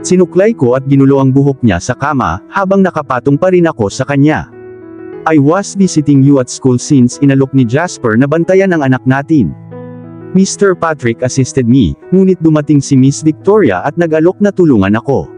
Sinuklay ko at ginulo ang buhok niya sa kama, habang nakapatong pa rin ako sa kanya. I was visiting you at school since inalok ni Jasper na bantayan ang anak natin. Mr. Patrick assisted me, ngunit dumating si Miss Victoria at nag-alok na tulungan ako.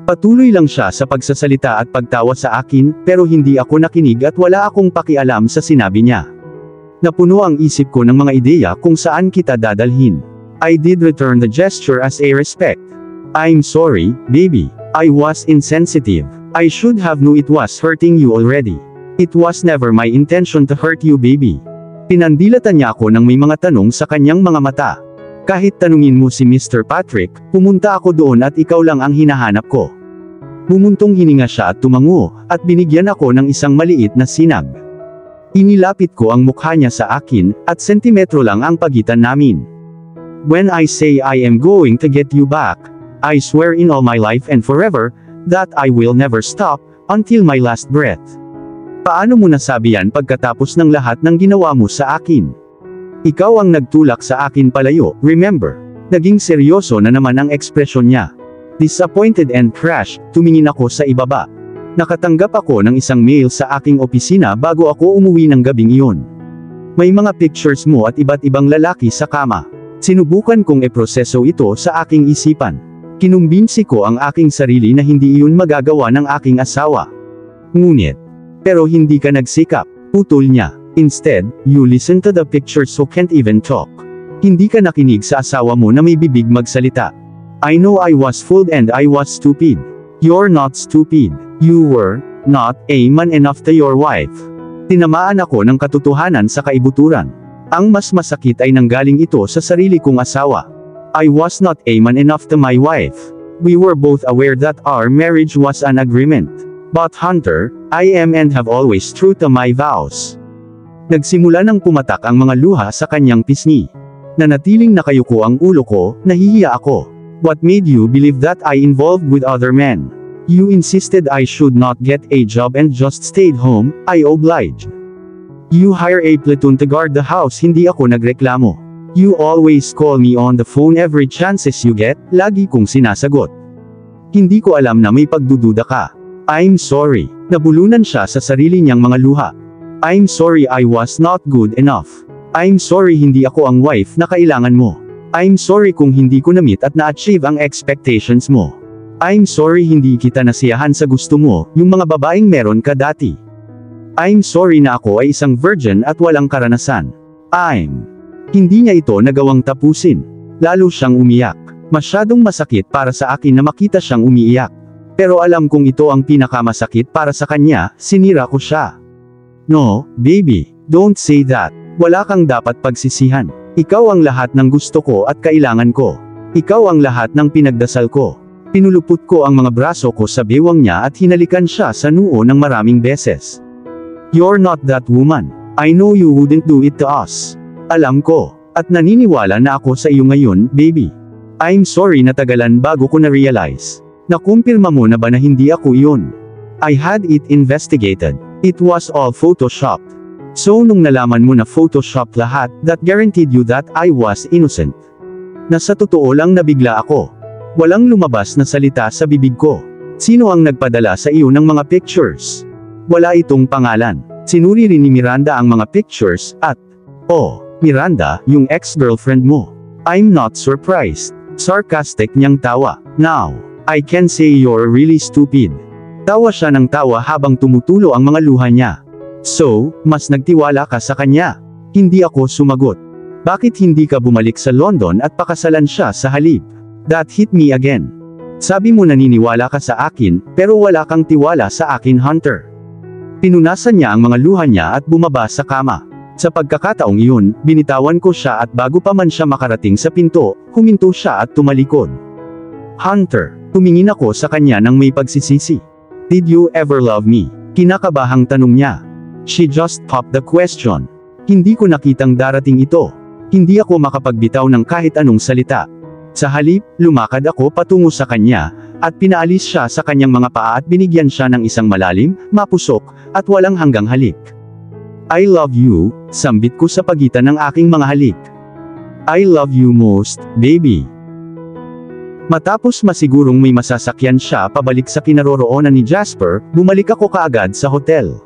Patuloy lang siya sa pagsasalita at pagtawa sa akin, pero hindi ako nakinig at wala akong pakialam sa sinabi niya. Napuno ang isip ko ng mga ideya kung saan kita dadalhin. I did return the gesture as a respect. I'm sorry, baby. I was insensitive. I should have knew it was hurting you already. It was never my intention to hurt you, baby. Pinandilatan niya ako ng may mga tanong sa kanyang mga mata. Kahit tanungin mo si Mr. Patrick, pumunta ako doon at ikaw lang ang hinahanap ko. Bumuntong hininga siya at tumango, at binigyan ako ng isang maliit na sinag. Inilapit ko ang mukha niya sa akin, at sentimetro lang ang pagitan namin. When I say I am going to get you back, I swear in all my life and forever, that I will never stop, until my last breath. Paano mo nasabi yan pagkatapos ng lahat ng ginawa mo sa akin? Ikaw ang nagtulak sa akin palayo, remember? Naging seryoso na naman ang ekspresyon niya. Disappointed and crushed, tumingin ako sa ibaba. Nakatanggap ako ng isang mail sa aking opisina bago ako umuwi ng gabing iyon. May mga pictures mo at iba't ibang lalaki sa kama. Sinubukan kong eproseso ito sa aking isipan. Kinumbinsi ko ang aking sarili na hindi iyon magagawa ng aking asawa. Ngunit, pero hindi ka nagsikap, putol niya. Instead, you listen to the pictures so can't even talk. Hindi ka nakinig sa asawa mo na may bibig magsalita. I know I was fooled and I was stupid. You're not stupid. You were not a man enough to your wife. Tinamaan ako ng katotohanan sa kaibuturan. Ang mas masakit ay nanggaling ito sa sarili kong asawa. I was not a man enough to my wife. We were both aware that our marriage was an agreement. But Hunter, I am and have always true to my vows. Nagsimula nang pumatak ang mga luha sa kanyang pisngi. Nanatiling nakayuko ang ulo ko, nahihiya ako. What made you believe that I involved with other men? You insisted I should not get a job and just stayed home, I obliged. You hire a platoon to guard the house, hindi ako nagreklamo. You always call me on the phone every chances you get, lagi kong sinasagot. Hindi ko alam na may pagdududa ka. I'm sorry. Nabulunan siya sa sarili niyang mga luha. I'm sorry I was not good enough. I'm sorry hindi ako ang wife na kailangan mo. I'm sorry kung hindi ko na-meet at na-achieve ang expectations mo. I'm sorry hindi kita nasiyahan sa gusto mo, yung mga babaeng meron ka dati. I'm sorry na ako ay isang virgin at walang karanasan. Hindi niya ito nagawang tapusin. Lalo siyang umiyak. Masyadong masakit para sa akin na makita siyang umiiyak. Pero alam kong ito ang pinakamasakit para sa kanya, sinira ko siya. No, baby, don't say that. Wala kang dapat pagsisihan. Ikaw ang lahat ng gusto ko at kailangan ko. Ikaw ang lahat ng pinagdasal ko. Pinulupot ko ang mga braso ko sa bewang niya at hinalikan siya sa noo ng maraming beses. You're not that woman. I know you wouldn't do it to us. Alam ko. At naniniwala na ako sa iyo ngayon, baby. I'm sorry na tagalan bago ko na-realize. Nakumpirma mo na ba na hindi ako iyon? I had it investigated. It was all photoshopped. So nung nalaman mo na Photoshop lahat, that guaranteed you that I was innocent. Na sa totoo lang nabigla ako. Walang lumabas na salita sa bibig ko. Sino ang nagpadala sa iyo ng mga pictures? Wala itong pangalan. Sinuri rin ni Miranda ang mga pictures, at, oh, Miranda, yung ex-girlfriend mo. I'm not surprised. Sarcastic niyang tawa. Now, I can say you're really stupid. Tawa siya ng tawa habang tumutulo ang mga luha niya. So, mas nagtiwala ka sa kanya. Hindi ako sumagot. Bakit hindi ka bumalik sa London at pakasalan siya sa halip? That hit me again. Sabi mo naniniwala ka sa akin, pero wala kang tiwala sa akin, Hunter. Pinunasan niya ang mga luha niya at bumaba sa kama. Sa pagkakataong iyon, binitawan ko siya at bago pa man siya makarating sa pinto, huminto siya at tumalikod. Hunter, tumingin ako sa kanya ng may pagsisisi. Did you ever love me? Kinakabahang tanong niya. She just popped the question. Hindi ko nakitang darating ito. Hindi ako makapagbitaw ng kahit anong salita. Sa halip, lumakad ako patungo sa kanya, at pinaalis siya sa kanyang mga paa at binigyan siya ng isang malalim, mapusok, at walang hanggang halik. I love you, sambit ko sa pagitan ng aking mga halik. I love you most, baby. Matapos masigurong may masasakyan siya pabalik sa kinaroroonan ni Jasper, bumalik ako kaagad sa hotel.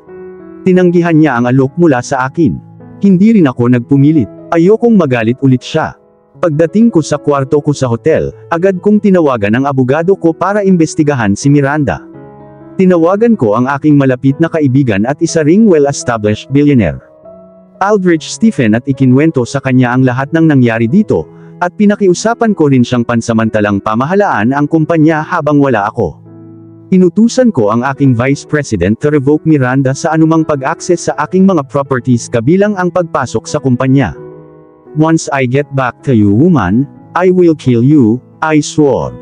Tinanggihan niya ang alok mula sa akin. Hindi rin ako nagpumilit. Ayokong magalit ulit siya. Pagdating ko sa kwarto ko sa hotel, agad kong tinawagan ang abogado ko para imbestigahan si Miranda. Tinawagan ko ang aking malapit na kaibigan at isa ring well-established billionaire, Aldrich Stephen, at ikinwento sa kanya ang lahat ng nangyari dito, at pinakiusapan ko rin siyang pansamantalang pamahalaan ang kumpanya habang wala ako. Inutusan ko ang aking Vice President to revoke Miranda sa anumang pag-access sa aking mga properties kabilang ang pagpasok sa kumpanya. "Once I get back to you, woman, I will kill you," I swore.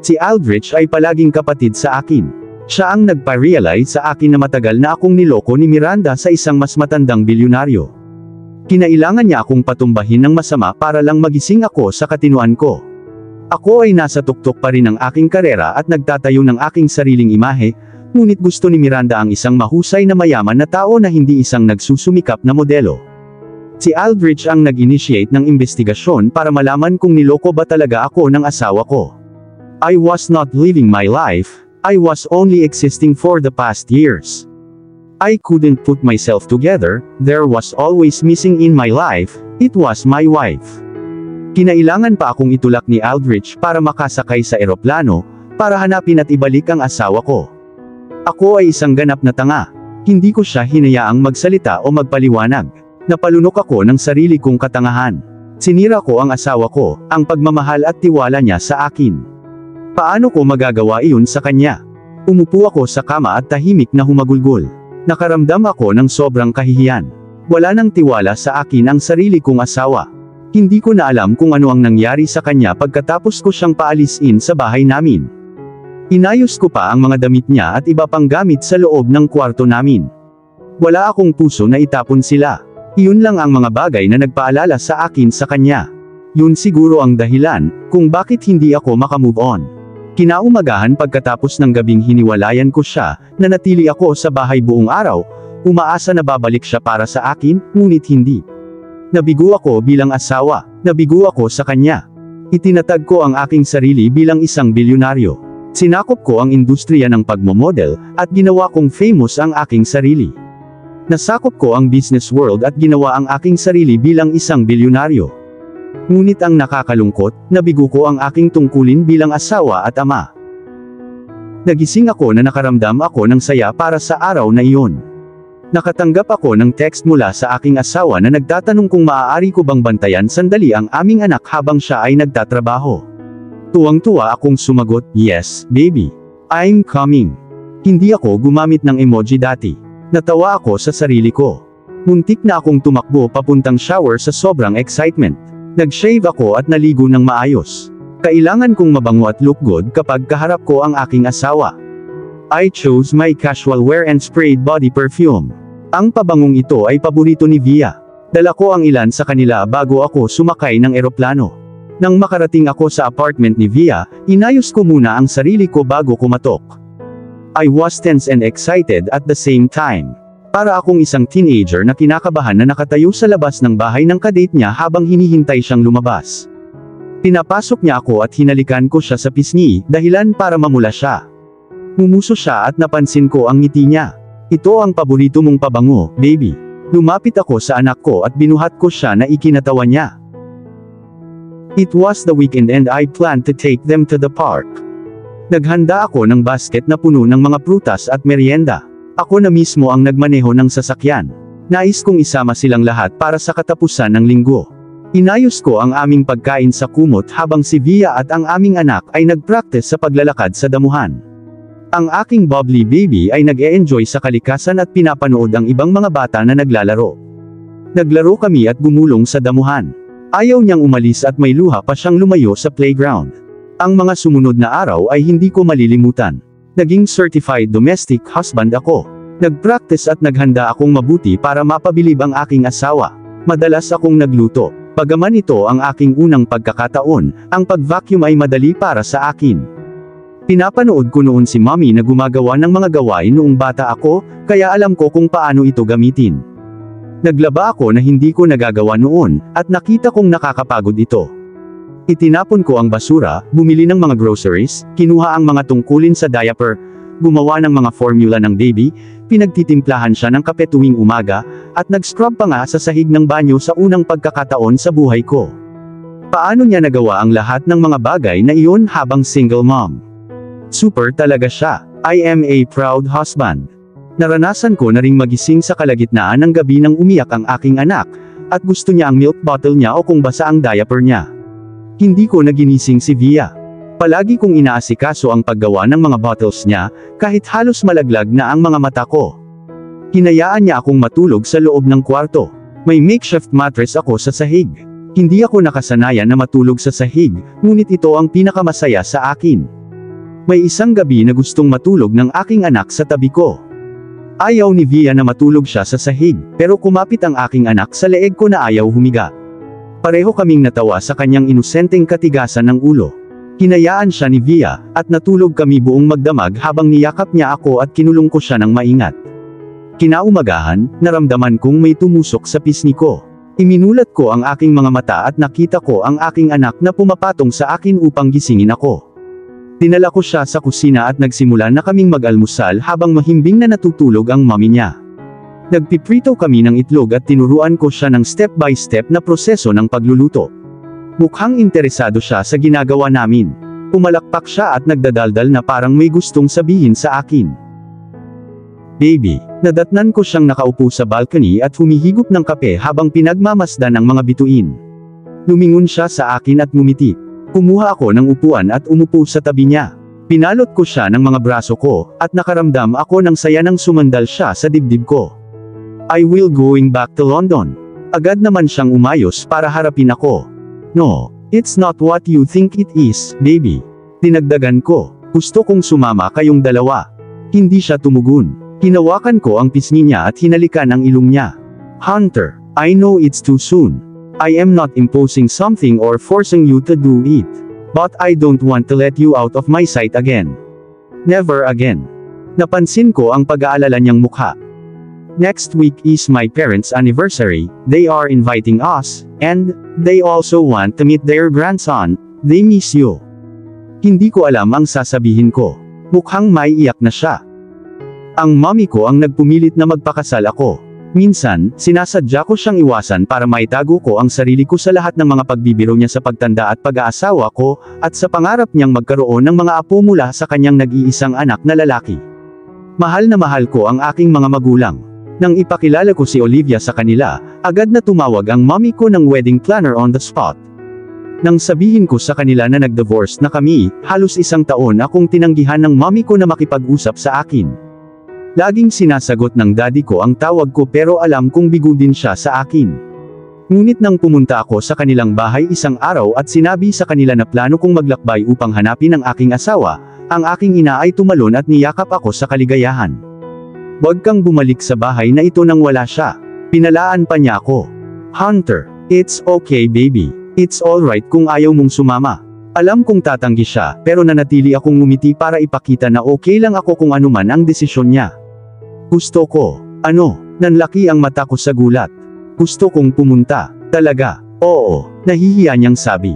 Si Aldrich ay palaging kapatid sa akin. Siya ang nagpa-realize sa akin na matagal na akong niloko ni Miranda sa isang mas matandang bilyonaryo. Kinailangan niya akong patumbahin ng masama para lang magising ako sa katinuan ko. Ako ay nasa tuktok pa rin ng aking karera at nagtatayo ng aking sariling imahe, ngunit gusto ni Miranda ang isang mahusay na mayaman na tao na hindi isang nagsusumikap na modelo. Si Aldrich ang nag-initiate ng investigasyon para malaman kung niloko ba talaga ako ng asawa ko. I was not living my life, I was only existing for the past years. I couldn't put myself together, there was always missing in my life, it was my wife. Kinailangan pa akong itulak ni Aldrich para makasakay sa eroplano, para hanapin at ibalik ang asawa ko. Ako ay isang ganap na tanga. Hindi ko siya hinayaang magsalita o magpaliwanag. Napalunok ako ng sarili kong katangahan. Sinira ko ang asawa ko, ang pagmamahal at tiwala niya sa akin. Paano ko magagawa iyon sa kanya? Umupo ako sa kama at tahimik na humagulgol. Nakaramdam ako ng sobrang kahihiyan. Wala nang tiwala sa akin ang sarili kong asawa. Hindi ko na alam kung ano ang nangyari sa kanya pagkatapos ko siyang paalisin sa bahay namin. Inayos ko pa ang mga damit niya at iba pang gamit sa loob ng kwarto namin. Wala akong puso na itapon sila. Iyon lang ang mga bagay na nagpaalala sa akin sa kanya. Yun siguro ang dahilan kung bakit hindi ako makamove on. Kinaumagahan pagkatapos ng gabing hiniwalayan ko siya, nanatili ako sa bahay buong araw, umaasa na babalik siya para sa akin, ngunit hindi. Nabigo ako bilang asawa, nabigo ako sa kanya. Itinatag ko ang aking sarili bilang isang bilyonaryo. Sinakop ko ang industriya ng pagmomodel, at ginawa kong famous ang aking sarili. Nasakop ko ang business world at ginawa ang aking sarili bilang isang bilyonaryo. Ngunit ang nakakalungkot, nabigo ko ang aking tungkulin bilang asawa at ama. Nagising ako na nakaramdam ako ng saya para sa araw na iyon. Nakatanggap ako ng text mula sa aking asawa na nagtatanong kung maaari ko bang bantayan sandali ang aming anak habang siya ay nagtatrabaho. Tuwang-tuwa akong sumagot, "Yes, baby. I'm coming." Hindi ako gumamit ng emoji dati. Natawa ako sa sarili ko. Muntik na akong tumakbo papuntang shower sa sobrang excitement. Nag-shave ako at naligo ng maayos. Kailangan kong mabango at look good kapag kaharap ko ang aking asawa. I chose my casual wear and sprayed body perfume. Ang pabangong ito ay paborito ni Via. Dala ko ang ilan sa kanila bago ako sumakay ng eroplano. Nang makarating ako sa apartment ni Via, inayos ko muna ang sarili ko bago kumatok. I was tense and excited at the same time. Para akong isang teenager na kinakabahan na nakatayo sa labas ng bahay ng kadate niya habang hinihintay siyang lumabas. Pinapasok niya ako at hinalikan ko siya sa pisngi, dahilan para mamula siya. Mumuso siya at napansin ko ang ngiti niya. "Ito ang paborito mong pabango, baby." Lumapit ako sa anak ko at binuhat ko siya na ikinatawa niya. It was the weekend and I planned to take them to the park. Naghanda ako ng basket na puno ng mga prutas at merienda. Ako na mismo ang nagmaneho ng sasakyan. Nais kong isama silang lahat para sa katapusan ng linggo. Inayos ko ang aming pagkain sa kumot habang si Via at ang aming anak ay nag-practice sa paglalakad sa damuhan. Ang aking bubbly baby ay nag-e-enjoy sa kalikasan at pinapanood ang ibang mga bata na naglalaro. Naglaro kami at gumulong sa damuhan. Ayaw niyang umalis at may luha pa siyang lumayo sa playground. Ang mga sumunod na araw ay hindi ko malilimutan. Naging certified domestic husband ako. Nag-practice at naghanda akong mabuti para mapabilib ang aking asawa. Madalas akong nagluto. Bagaman ito ang aking unang pagkakataon, ang pag-vacuum ay madali para sa akin. Pinapanood ko noon si mommy na gumagawa ng mga gawain noong bata ako, kaya alam ko kung paano ito gamitin. Naglaba ako na hindi ko nagagawa noon, at nakita kong nakakapagod ito. Itinapon ko ang basura, bumili ng mga groceries, kinuha ang mga tungkulin sa diaper, gumawa ng mga formula ng baby, pinagtitimplahan siya ng kape tuwing umaga, at nag-scrub pa nga sa sahig ng banyo sa unang pagkakataon sa buhay ko. Paano niya nagawa ang lahat ng mga bagay na iyon habang single mom? Super talaga siya. I am a proud husband. Naranasan ko na ring magising sa kalagitnaan ng gabi nang umiyak ang aking anak, at gusto niya ang milk bottle niya o kung basa ang diaper niya. Hindi ko naginising si Via. Palagi kong inaasikaso ang paggawa ng mga bottles niya, kahit halos malaglag na ang mga mata ko. Hinayaan niya akong matulog sa loob ng kwarto. May makeshift mattress ako sa sahig. Hindi ako nakasanayan na matulog sa sahig, ngunit ito ang pinakamasaya sa akin. May isang gabi na gustong matulog ng aking anak sa tabi ko. Ayaw ni Via na matulog siya sa sahig, pero kumapit ang aking anak sa leeg ko na ayaw humiga. Pareho kaming natawa sa kanyang inosenteng katigasan ng ulo. Hinayaan siya ni Via, at natulog kami buong magdamag habang niyakap niya ako at kinulong ko siya ng maingat. Kinaumagahan, naramdaman kong may tumusok sa pisngi ko. Iminulat ko ang aking mga mata at nakita ko ang aking anak na pumapatong sa akin upang gisingin ako. Dinala ko siya sa kusina at nagsimula na kaming mag-almusal habang mahimbing na natutulog ang mommy niya. Nagpiprito kami ng itlog at tinuruan ko siya ng step-by-step na proseso ng pagluluto. Mukhang interesado siya sa ginagawa namin. Pumalakpak siya at nagdadaldal na parang may gustong sabihin sa akin. Baby, nadatnan ko siyang nakaupo sa balcony at humihigop ng kape habang pinagmamasdan ang mga bituin. Lumingon siya sa akin at ngumiti. Kumuha ako ng upuan at umupo sa tabi niya. Pinalot ko siya ng mga braso ko, at nakaramdam ako ng saya nang sumandal siya sa dibdib ko. I will going back to London. Agad naman siyang umayos para harapin ako. No, it's not what you think it is, baby. Dinagdagan ko. Gusto kong sumama kayong dalawa. Hindi siya tumugon. Hinawakan ko ang pisngi niya at hinalikan ang ilong niya. Hunter, I know it's too soon. I am not imposing something or forcing you to do it. But I don't want to let you out of my sight again. Never again. Napansin ko ang pag-aalala niyang mukha. Next week is my parents' anniversary, they are inviting us, and they also want to meet their grandson, they miss you. Hindi ko alam ang sasabihin ko. Mukhang maiiyak na siya. Ang mommy ko ang nagpumilit na magpakasal ako. Minsan, sinasadya ko siyang iwasan para maitago ko ang sarili ko sa lahat ng mga pagbibiro niya sa pagtanda at pag-aasawa ko, at sa pangarap niyang magkaroon ng mga apo mula sa kanyang nag-iisang anak na lalaki. Mahal na mahal ko ang aking mga magulang. Nang ipakilala ko si Olivia sa kanila, agad na tumawag ang mommy ko ng wedding planner on the spot. Nang sabihin ko sa kanila na nag-divorce na kami, halos 1 taon akong tinanggihan ng mommy ko na makipag-usap sa akin. Laging sinasagot ng daddy ko ang tawag ko pero alam kong bigo din siya sa akin. Ngunit nang pumunta ako sa kanilang bahay isang araw at sinabi sa kanila na plano kong maglakbay upang hanapin ang aking asawa, ang aking ina ay tumalon at niyakap ako sa kaligayahan. Huwag kang bumalik sa bahay na ito nang wala siya. Pinalaan pa niya ako. Hunter, it's okay baby. It's alright kung ayaw mong sumama. Alam kong tatanggi siya, pero nanatili akong ngumiti para ipakita na okay lang ako kung ano man ang desisyon niya. Gusto ko. Ano? Nanlaki ang mata ko sa gulat. Gusto kong pumunta. Talaga? Oo. Nahihiya niyang sabi.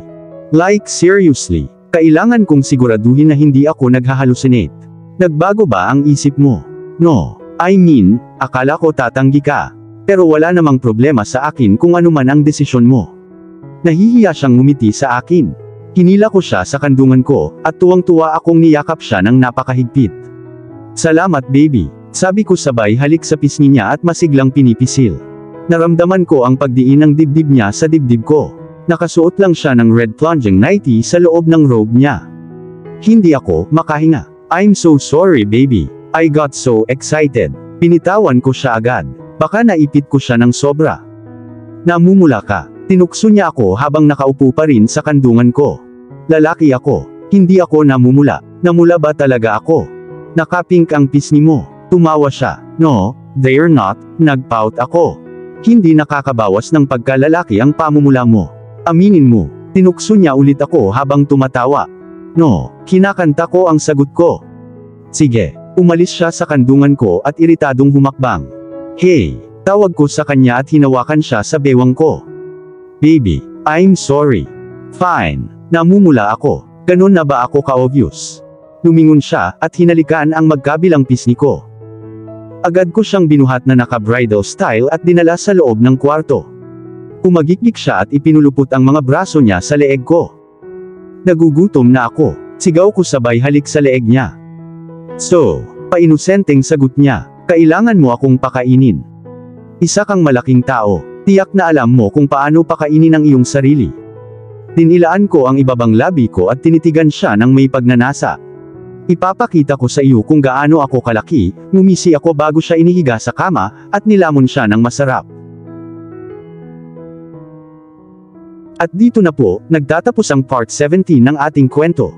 Like seriously. Kailangan kong siguraduhin na hindi ako naghahalusinate. Nagbago ba ang isip mo? No. I mean, akala ko tatanggi ka. Pero wala namang problema sa akin kung ano man ang desisyon mo. Nahihiya siyang ngumiti sa akin. Hinila ko siya sa kandungan ko, at tuwang-tuwa akong niyakap siya ng napakahigpit. Salamat baby. Sabi ko sabay halik sa pisngi niya at masiglang pinipisil. Naramdaman ko ang pagdiin ng dibdib niya sa dibdib ko. Nakasuot lang siya ng red plunging nightie sa loob ng robe niya. Hindi ako makahinga. I'm so sorry baby. I got so excited. Pinitawan ko siya agad. Baka naipit ko siya ng sobra. Namumula ka. Tinukso niya ako habang nakaupo pa rin sa kandungan ko. Lalaki ako. Hindi ako namumula. Namula ba talaga ako? Nakapink ang pisngi mo. Tumawa siya. No, they're not. Nagpout ako. Hindi nakakabawas ng pagkalalaki ang pamumula mo. Aminin mo. Tinukso niya ulit ako habang tumatawa. No, kinakanta ko ang sagot ko. Sige. Umalis siya sa kandungan ko at iritadong humakbang. Hey! Tawag ko sa kanya at hinawakan siya sa bewang ko. Baby, I'm sorry. Fine. Namumula ako. Ganun na ba ako ka-obvious? Lumingon siya, at hinalikan ang magkabilang pisngi ko. Agad ko siyang binuhat na naka-bridal style at dinala sa loob ng kwarto. Umagikik siya at ipinulupot ang mga braso niya sa leeg ko. Nagugutom na ako. Sigaw ko sabay halik sa leeg niya. So, painosenteng sagot niya, kailangan mo akong pakainin. Isa kang malaking tao, tiyak na alam mo kung paano pakainin ang iyong sarili. Dinilaan ko ang ibabang labi ko at tinitigan siya ng may pagnanasa. Ipapakita ko sa iyo kung gaano ako kalaki, ngumisi ako bago siya inihiga sa kama, at nilamon siya ng masarap. At dito na po, nagtatapos ang part 17 ng ating kwento.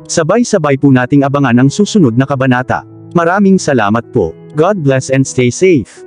Sabay-sabay po nating abangan ang susunod na kabanata. Maraming salamat po. God bless and stay safe.